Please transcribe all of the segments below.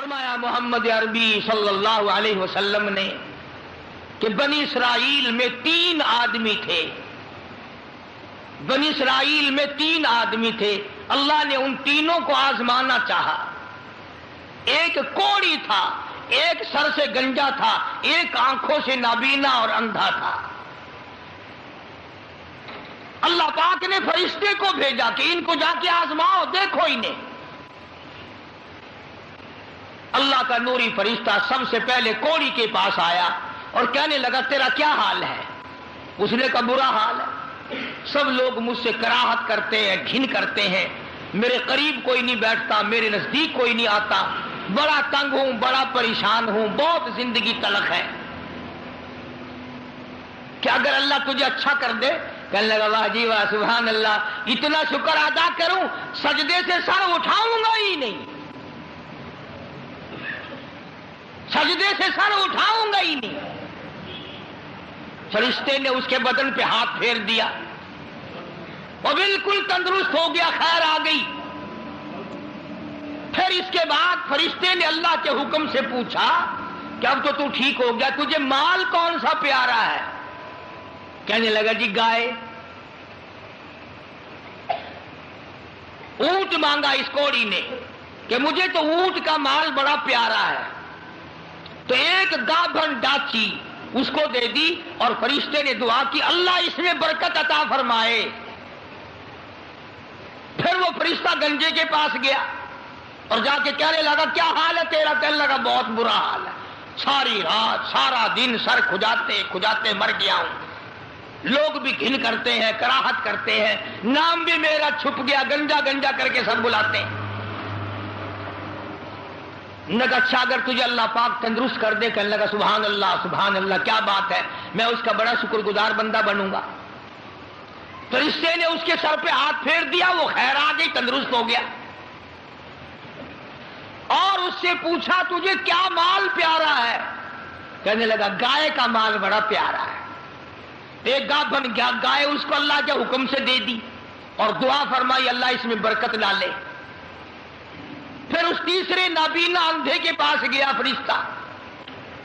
فرمایا محمد عربی صلی اللہ علیہ وسلم نے کہ بنی اسرائیل میں 3 آدمی تھے، بنی اسرائیل میں 3 آدمی تھے، اللہ نے ان تینوں کو آزمانا چاہا۔ ایک کوڑی تھا، ایک سر سے گنجا تھا، ایک آنکھوں سے نابینا اور اندھا تھا۔ اللہ پاک نے فرشتے کو بھیجا کہ ان کو جا کے آزماؤ، دیکھو انہیں۔ اللہ کا نوری فرشتہ سب سے پہلے کوڑی کے پاس آیا اور کہنے لگا تیرا کیا حال ہے؟ اس نے کہا برا حال ہے، سب لوگ مجھ سے کراہت کرتے ہیں، گھن کرتے ہیں، میرے قریب کوئی نہیں بیٹھتا، میرے نزدیک کوئی نہیں آتا، بڑا تنگ ہوں، بڑا پریشان ہوں، بہت زندگی تلخ ہے، کہ اگر اللہ تجھے اچھا کر دے۔ کہنے لگا واہ جی واہ، سبحان اللہ، اتنا شکر ادا کروں سجدے سے سر اٹھاؤں گا ہی نہیں، سجدے سے سر اٹھاؤں گا ہی نہیں۔ فرشتے نے اس کے بدن پہ ہاتھ پھیر دیا، وہ بالکل تندرست ہو گیا، خیر آ گئی۔ پھر اس کے بعد فرشتے نے اللہ کے حکم سے پوچھا کہ اب تو ٹھیک ہو گیا، تجھے مال کون سا پیارا ہے؟ کہنے لگا جی گائے۔ اونٹ مانگا اس کوڑی نے کہ مجھے تو اونٹ کا مال بڑا پیارا ہے، تو ایک گابھن ڈاچی اس کو دے دی، اور فرشتے نے دعا کی اللہ اس میں برکت عطا فرمائے۔ پھر وہ فرشتہ گنجے کے پاس گیا اور جا کے کہنے لگا کیا حال ہے تیرا؟ کہنے لگا بہت برا حال ہے، ساری رات سارا دن سر کھجاتے کھجاتے مر گیا ہوں، لوگ بھی گھن کرتے ہیں، کراہت کرتے ہیں، نام بھی میرا چھپ گیا، گنجا گنجا کر کے سب بلاتے ہیں۔ نے کہا اچھا اگر تجھے اللہ پاک تندرست کر دے؟ کہنے لگا سبحان اللہ سبحان اللہ، کیا بات ہے، میں اس کا بڑا شکر گزار بندہ بنوں گا۔ فرشتے نے اس کے سر پہ ہاتھ پھیر دیا، وہ خیر آ گئی، تندرست ہو گیا، اور اس سے پوچھا تجھے کیا مال پیارا ہے؟ کہنے لگا گائے کا مال بڑا پیارا ہے۔ ایک گابھن گائے اس کو اللہ کے حکم سے دے دی اور دعا فرمائی اللہ اس میں برکت ڈالے۔ پھر اس تیسرے نابینا اندھے کے پاس گیا فرشتہ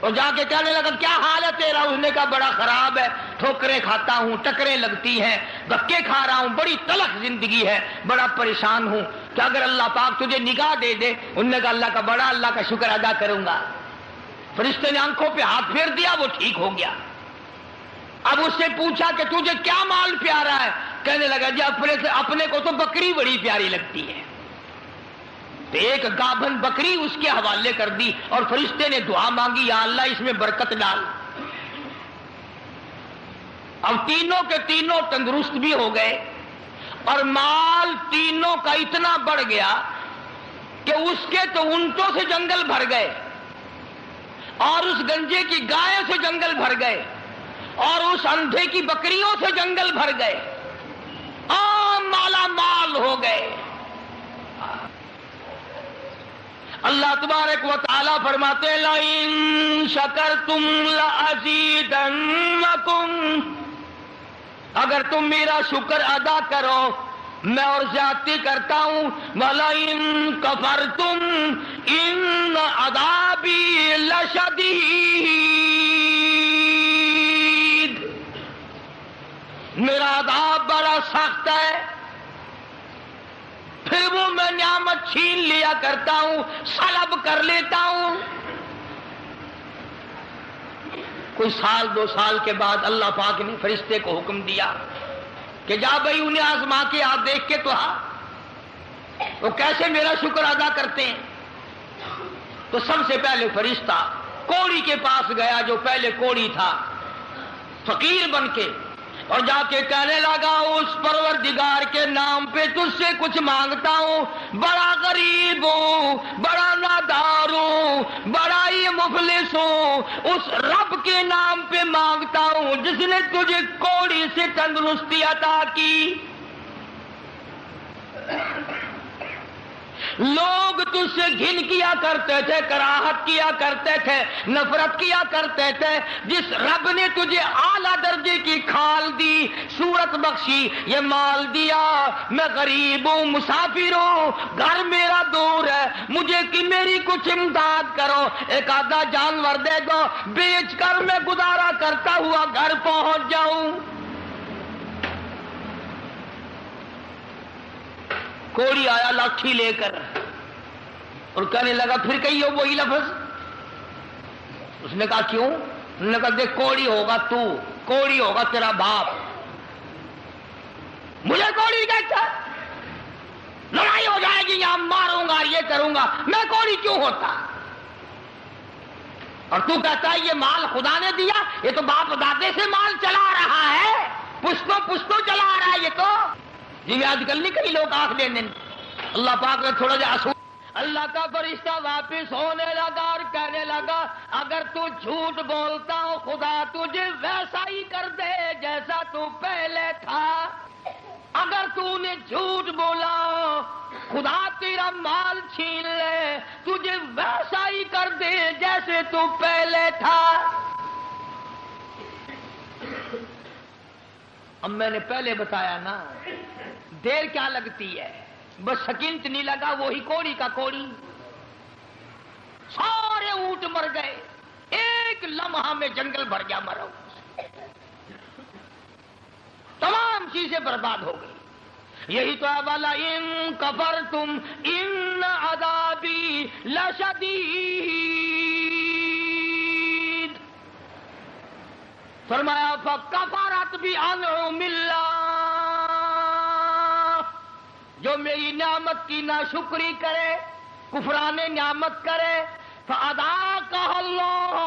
اور جا کے کہنے لگا کیا حال ہے تیرا؟ اس نے کہا بڑا خراب ہے، ٹھوکریں کھاتا ہوں، ٹکریں لگتی ہیں، دھکے کھا رہا ہوں، بڑی تلخ زندگی ہے، بڑا پریشان ہوں، کہ اگر اللہ پاک تجھے نگاہ دے دے۔ انہوں نے کہا اللہ کا شکر ادا کروں گا۔ فرشتے نے آنکھوں پہ ہاتھ پھیر دیا، وہ ٹھیک ہو گیا۔ اب اس سے پوچھا کہ تجھے کیا مال پیارا ہے؟ کہنے لگا جی اپنے کو تو بکری بڑی پیاری لگتی ہے۔ تو ایک گابھن بکری اس کے حوالے کر دی اور فرشتے نے دعا مانگی یا اللہ اس میں برکت ڈال۔ اب تینوں کے تینوں تندرست بھی ہو گئے اور مال تینوں کا اتنا بڑھ گیا کہ اس کے تو اونٹوں سے جنگل بھر گئے اور اس گنجے کی گائے سے جنگل بھر گئے اور اس اندھے کی بکریوں سے جنگل بھر گئے، عام مالا مال ہو گئے۔ اللہ تبارک و تعالی فرماتے ہیں لَئِن شَكَرْتُمْ لَأَزِيدَنَّكُمْ، اگر تم میرا شکر ادا کرو میں اور زیادتی کرتا ہوں، وَلَئِن كَفَرْتُمْ إِنَّ عَذَابِي لَشَدِيدٌ، میرا عذاب بڑا سخت ہے۔ پھر وہ میں نعمت چھین لیا کرتا ہوں، سلب کر لیتا ہوں۔ کوئی سال 2 سال کے بعد اللہ پاک نے فرشتے کو حکم دیا کہ جا بھائی انہیں آزما کے آپ دیکھ کے تو وہ کیسے میرا شکر ادا کرتے ہیں۔ تو سب سے پہلے فرشتہ کوڑی کے پاس گیا جو پہلے کوڑی تھا، فقیر بن کے، اور جا کے کہنے لگا اس پروردگار کے نام پہ تجھ سے کچھ مانگتا ہوں، بڑا غریب ہوں، بڑا نادار ہوں، بڑا ہی مفلس ہوں، اس رب کے نام پہ مانگتا ہوں جس نے تجھے کوڑی سے تندرستی عطا کی۔ لوگ تجھ سے گھن کیا کرتے تھے، کراہت کیا کرتے تھے، نفرت کیا کرتے تھے. جس رب نے تجھے اعلیٰ درجے کی کھال دی، صورت بخشی، یہ مال دیا، میں غریب ہوں، مسافر ہوں، گھر میرا دور ہے، مجھے کہ میری کچھ امداد کرو، ایک آدھا جانور دے دو، بیچ کر میں گزارا کرتا ہوا گھر پہنچ جاؤں. کوڑی آیا لاٹھی لے کر اور کہنے لگا پھر کہیے وہی لفظ. اس نے کہا کیوں؟ انہوں نے کہا دیکھ کوڑی ہوگا تو، کوڑی ہوگا تیرا باپ، مجھے کوڑی کہتا، لڑائی ہو جائے گی، یہاں ماروں گا، یہ کروں گا، میں کوڑی کیوں ہوتا؟ اور تو کہتا ہے یہ مال خدا نے دیا، یہ تو باپ دادے سے مال چلا رہا ہے، پشتوں چلا رہا ہے یہ تو. جی میں آج کل نہیں کئی لوگ آنکھ دیں دیں. اللہ پاک نے تھوڑا جا اصول. اللہ کا فرشتہ واپس ہونے لگا اور کہنے لگا اگر تو جھوٹ بولتا ہو خدا تجھے ویسا ہی کر دے جیسا تو پہلے تھا. اگر تو نے جھوٹ بولا خدا تیرا مال چھین لے، تجھے ویسا ہی کر دے جیسے تو پہلے تھا. اب میں نے پہلے بتایا نا، دیر کیا لگتی ہے، بس سکنت نہیں لگا، وہی کوڑی کا کوڑی. سارے اونٹ مر گئے، ایک لمحہ میں جنگل بھر گیا مرو، تمام چیزیں برباد ہو گئی. یہی تو ہے والا ان کفرتم ان عذابی لشدید. فرمایا فکفرت بانعم اللہ، جو میری نعمت کی ناشکری کرے، کفران نعمت کرے، فَأَذَاقَهَا اللَّهُ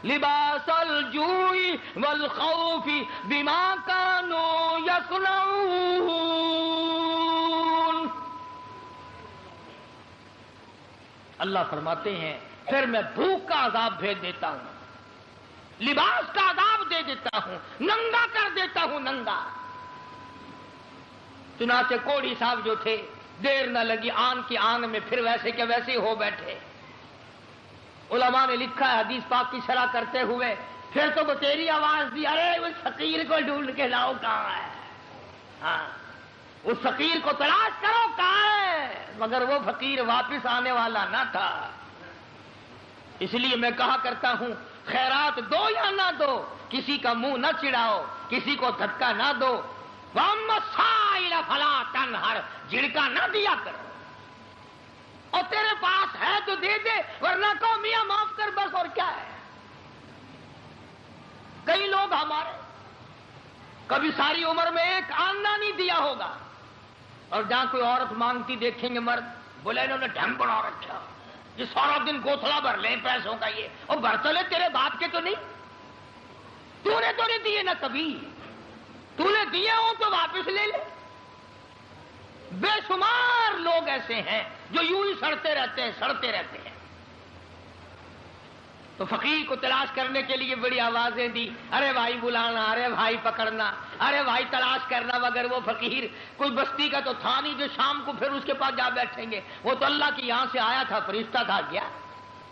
لِبَاسَ الْجُوعِ وَالْخَوْفِ بِمَا كَانُوا يَصْنَعُونَ. اللہ فرماتے ہیں پھر میں بھوک کا عذاب بھیج دیتا ہوں، لباس کا عذاب دے دیتا ہوں، ننگا کر دیتا ہوں، ننگا. چنانچہ کوڑی صاحب جو تھے دیر نہ لگی، آن کی آن میں پھر ویسے کے ویسے ہو بیٹھے. علماء نے لکھا ہے حدیث پاک کی شرح کرتے ہوئے، پھر تو وہ تیری آواز دی، ارے اس فقیر کو ڈھونڈ کے لاؤ، کہاں ہے؟ ہاں اس فقیر کو تلاش کرو، کہاں ہے؟ مگر وہ فقیر واپس آنے والا نہ تھا. اس لیے میں کہا کرتا ہوں خیرات دو یا نہ دو، کسی کا منہ نہ چڑھاؤ، کسی کو دھکا نہ دو. وَأَمَّا السَّائِلَ فَلَا تَنْهَرْ، جھڑکا نہ دیا کرو، اور تیرے پاس ہے تو دے دے، ورنہ کہو میاں معاف کر بس، اور کیا ہے. کئی لوگ ہمارے کبھی ساری عمر میں ایک آنا نہیں دیا ہوگا، اور جہاں کوئی عورت مانگتی دیکھیں گے مرد، بولے انہوں نے ڈھم بنا رکھا، یہ سارا دن گوتھلا بھر لیں پیسوں کا، یہ اور بھر چلے تیرے باپ کے تو نہیں، تو نے تو نہیں دیے نہ کبھی، تو نے دیے ہوں تو واپس لے لے. بے شمار لوگ ایسے ہیں جو یوں ہی سڑتے رہتے ہیں، سڑتے رہتے ہیں. تو فقیر کو تلاش کرنے کے لیے بڑی آوازیں دی، ارے بھائی بلانا، ارے بھائی پکڑنا، ارے بھائی تلاش کرنا. مگر وہ فقیر کوئی بستی کا تو تھا نہیں جو شام کو پھر اس کے پاس جا بیٹھیں گے. وہ تو اللہ کی یہاں سے آیا تھا، فرشتہ تھا گیا.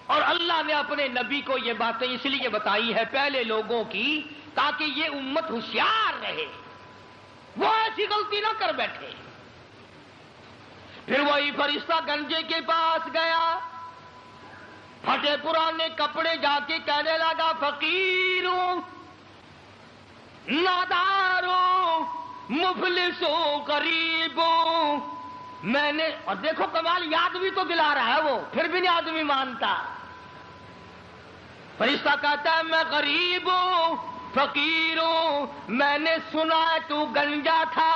اور اللہ نے اپنے نبی کو یہ باتیں اس لیے بتائی ہے پہلے لوگوں کی، تاکہ یہ امت ہوشیار رہے، وہ ایسی غلطی نہ کر بیٹھے. پھر وہی فرشتہ گنجے کے پاس گیا، پھٹے پرانے کپڑے جا کے کہنے لگا فقیروں، ناداروں، مفلسوں، غریبوں، میں نے، اور دیکھو کمال، یاد بھی تو دلا رہا ہے وہ، پھر بھی نہیں آدمی مانتا. فرشتہ کہتا ہے میں غریب ہوں، فقیر ہوں، میں نے سنا تو گنجا تھا،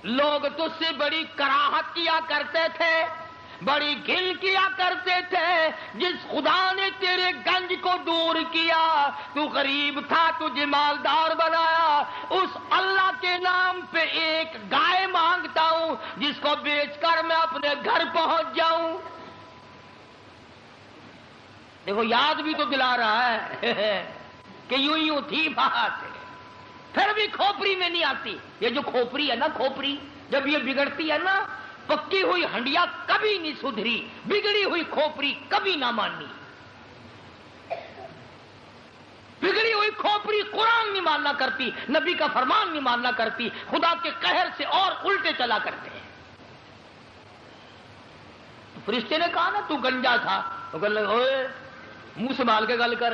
لوگ تجھ سے بڑی کراہت کیا کرتے تھے، بڑی گھن کیا کرتے تھے. جس خدا نے تیرے گنج کو دور کیا، تو غریب تھا، تجھے مالدار بنایا، اس اللہ کے نام پہ ایک گائے مانگتا ہوں جس کو بیچ کر میں اپنے گھر پہنچ جاؤں. دیکھو یاد بھی تو دلا رہا ہے کہ یوں یوں تھی بات، پھر بھی کھوپڑی میں نہیں آتی. یہ جو کھوپڑی ہے نا، کھوپڑی جب یہ بگڑتی ہے نا، پکی ہوئی ہنڈیا کبھی نہیں سدھری، بگڑی ہوئی کھوپڑی کبھی نہ مانی۔ بگڑی ہوئی کھوپڑی قرآن نہیں ماننا کرتی، نبی کا فرمان نہیں ماننا کرتی، خدا کے قہر سے اور الٹے چلا کرتے ہیں۔ فرشتے نے کہا نا تو گنجا تھا، تو کہنے لگا اوئے منہ سنبھال کے گل کر،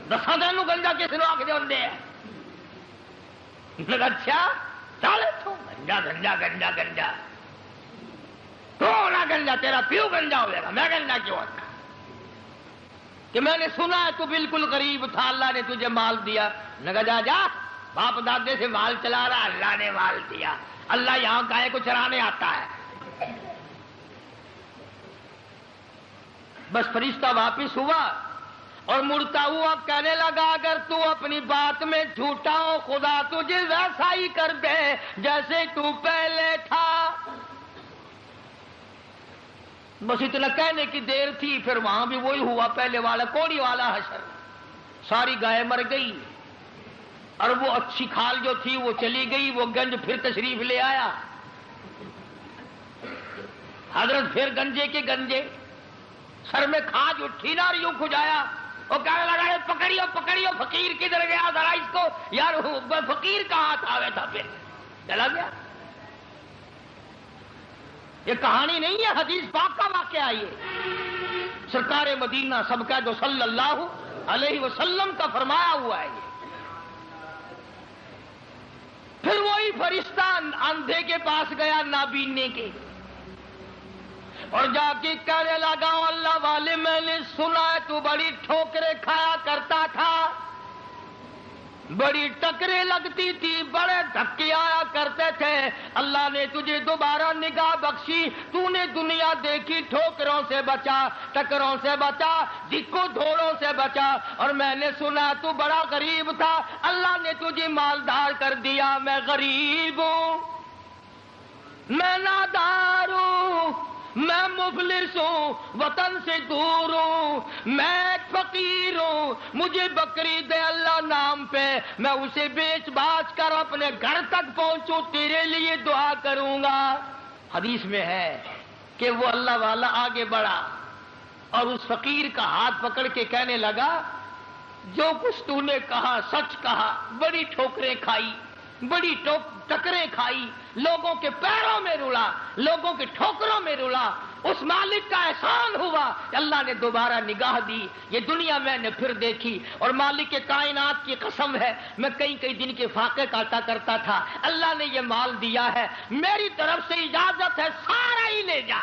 دساں تینوں گنجا کس نے آکھ دے ہوندے ہے؟ لگا اچھا چل تو گنجا گنجا گنجا گنجا، تو نہ گنجا، تیرا پیو گنجا ہوئے گا، میں گنجا کیوں ہوتا کہ میں نے سنا ہے تو بالکل غریب تھا، اللہ نے تجھے مال دیا۔ لگا جا جا، باپ دادے سے مال چلا رہا، اللہ نے مال دیا، اللہ یہاں گائے کو چرانے آتا ہے۔ بس فرشتہ واپس ہوا اور مڑتا ہوا کہنے لگا اگر تو اپنی بات میں جھوٹا ہو خدا تجھے ویسا ہی کر دے جیسے تو پہلے تھا۔ بس اتنا کہنے کی دیر تھی، پھر وہاں بھی وہی ہوا پہلے والا کوڑی والا حشر، ساری گائے مر گئی اور وہ اچھی کھال جو تھی وہ چلی گئی۔ وہ گنج پھر تشریف لے آیا، حضرت پھر گنجے کے گنجے، سر میں کھاج اٹھی نا اور یوں کھجایا، وہ کہنے لگا پکڑیو پکڑیو، فقیر کدھر گیا ذرا اس کو، یار فقیر کا ہاتھ آوے تھا، پھر چلا گیا۔ یہ کہانی نہیں ہے، حدیث پاک کا واقعہ، یہ سرکار مدینہ سب کا جو صلی اللہ علیہ وسلم کا فرمایا ہوا ہے۔ یہ پھر وہی فرشتہ اندھے کے پاس گیا نابینے کے، اور جا کے کہنے لگا اللہ والے میں نے سنا ہے تو بڑی ٹھوکریں کھایا کرتا تھا، بڑی ٹکریں لگتی تھی، بڑے دھکے آیا کرتے تھے، اللہ نے تجھے دوبارہ نگاہ بخشی، تو نے دنیا دیکھی، ٹھوکروں سے بچا، ٹکروں سے بچا، دکو دھوڑوں سے بچا، اور میں نے سنا تو بڑا غریب تھا، اللہ نے تجھے مالدار کر دیا۔ میں غریب ہوں، میں نادار ہوں، میں مفلس ہوں، وطن سے دور ہوں، میں ایک فقیر ہوں، مجھے بکری دے اللہ نام پہ، میں اسے بیچ باچ کر اپنے گھر تک پہنچوں، تیرے لیے دعا کروں گا۔ حدیث میں ہے کہ وہ اللہ والا آگے بڑھا اور اس فقیر کا ہاتھ پکڑ کے کہنے لگا جو کچھ تو نے کہا سچ کہا، بڑی ٹھوکریں کھائی، بڑی ٹکریں کھائی، لوگوں کے پیروں میں رلا، لوگوں کے ٹھوکروں میں رلا، اس مالک کا احسان ہوا، اللہ نے دوبارہ نگاہ دی، یہ دنیا میں نے پھر دیکھی، اور مالک کائنات کی قسم ہے میں کئی دن کے فاقے کاٹا کرتا تھا، اللہ نے یہ مال دیا ہے، میری طرف سے اجازت ہے سارا ہی لے جا،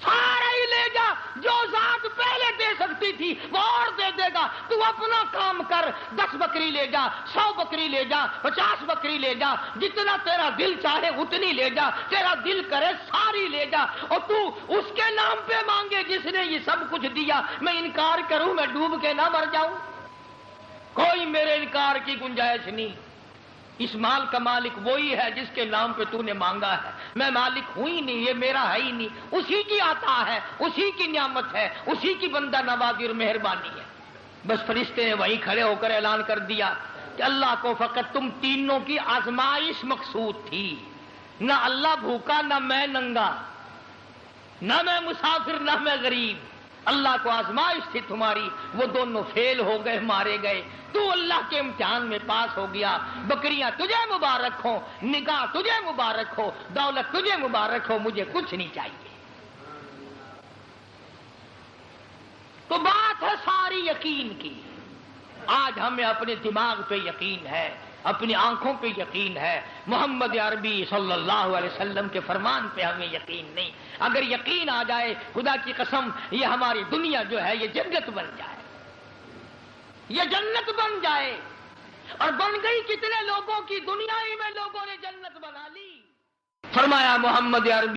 سارا ہی لے جا، جو ذات پہلے دے سکتی تھی وہ اور دے دے گا، تو اپنا کام کر، 10 بکری لے جا، 100 بکری لے جا، 50 بکری لے جا، جتنا تیرا دل چاہے اتنی لے جا، تیرا دل کرے ساری لے جا، اور تو اس کے نام پہ مانگے جس نے یہ سب کچھ دیا، میں انکار کروں میں ڈوب کے نہ مر جاؤں؟ کوئی میرے انکار کی گنجائش نہیں، اس مال کا مالک وہی ہے جس کے نام پہ تو نے مانگا ہے، میں مالک ہوں ہی نہیں، یہ میرا ہے ہی نہیں، اسی کی عطا ہے، اسی کی نعمت ہے، اسی کی بندہ نوازی اور مہربانی ہے۔ بس فرشتے نے وہیں کھڑے ہو کر اعلان کر دیا کہ اللہ کو فقط تم تینوں کی آزمائش مقصود تھی، نہ اللہ بھوکا، نہ میں ننگا، نہ میں مسافر، نہ میں غریب، اللہ کو آزمائش تھی تمہاری، وہ دونوں فیل ہو گئے، مارے گئے، تو اللہ کے امتحان میں پاس ہو گیا، بکریاں تجھے مبارک ہو، نگاہ تجھے مبارک ہو، دولت تجھے مبارک ہو، مجھے کچھ نہیں چاہیے۔ تو بات ہے ساری یقین کی، آج ہمیں اپنے دماغ پہ یقین ہے، اپنی آنکھوں پہ یقین ہے، محمد عربی صلی اللہ علیہ وسلم کے فرمان پہ ہمیں یقین نہیں۔ اگر یقین آ جائے خدا کی قسم یہ ہماری دنیا جو ہے یہ جنت بن جائے، یہ جنت بن جائے، اور بن گئی کتنے لوگوں کی، دنیا ہی میں لوگوں نے جنت بنا لی۔ فرمایا محمد عربی